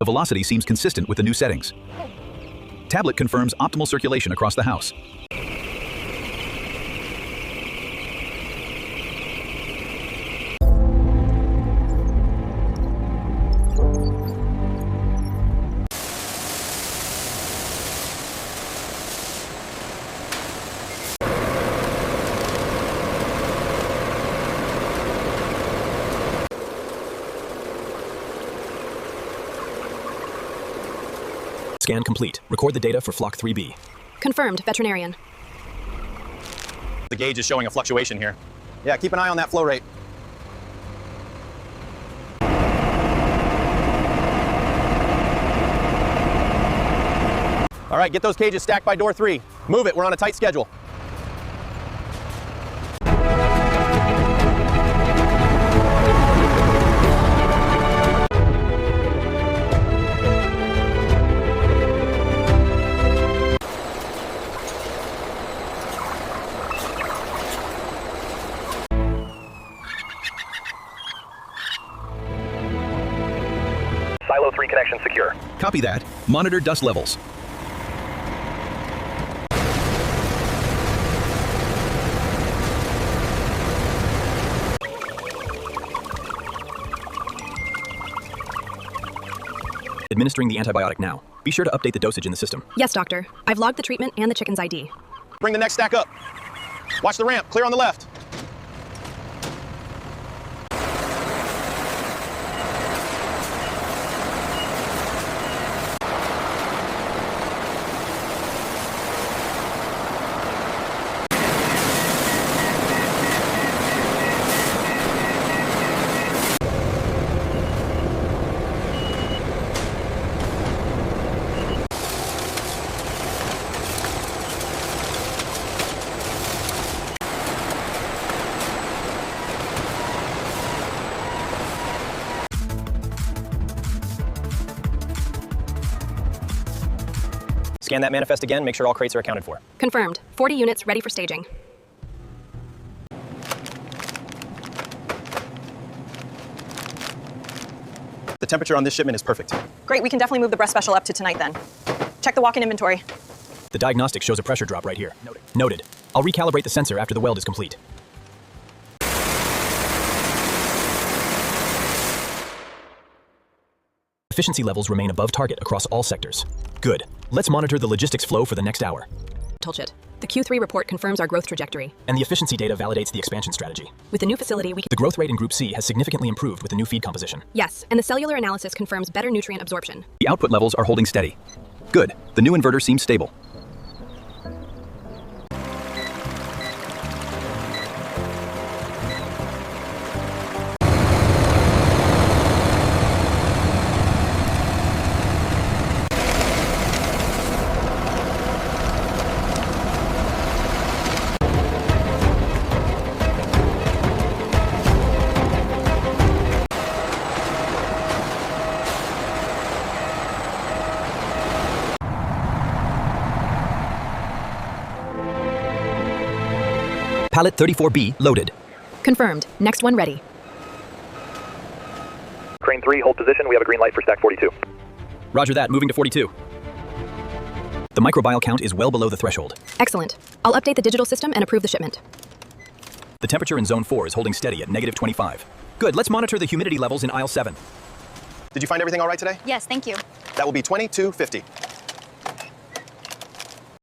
The velocity seems consistent with the new settings. Tablet confirms optimal circulation across the house. Scan complete. Record the data for flock 3B. Confirmed, veterinarian. The gauge is showing a fluctuation here. Yeah, keep an eye on that flow rate. All right, get those cages stacked by door 3. Move it, we're on a tight schedule. Silo 3 connection secure. Copy that. Monitor dust levels. Administering the antibiotic now. Be sure to update the dosage in the system. Yes, doctor. I've logged the treatment and the chicken's ID. Bring the next stack up. Watch the ramp, clear on the left. Scan that manifest again, make sure all crates are accounted for. Confirmed. 40 units ready for staging. The temperature on this shipment is perfect. Great, we can definitely move the breast special up to tonight then. Check the walk-in inventory. The diagnostic shows a pressure drop right here. Noted. I'll recalibrate the sensor after the weld is complete. Efficiency levels remain above target across all sectors. Good. Let's monitor the logistics flow for the next hour. Toolkit. The Q3 report confirms our growth trajectory. And the efficiency data validates the expansion strategy. With the new facility, we can... The growth rate in Group C has significantly improved with the new feed composition. Yes, and the cellular analysis confirms better nutrient absorption. The output levels are holding steady. Good. The new inverter seems stable. Pallet 34B loaded. Confirmed. Next one ready. Crane 3, hold position. We have a green light for stack 42. Roger that, moving to 42. The microbial count is well below the threshold. Excellent. I'll update the digital system and approve the shipment. The temperature in Zone 4 is holding steady at -25. Good, let's monitor the humidity levels in aisle 7. Did you find everything all right today? Yes, thank you. That will be 2250.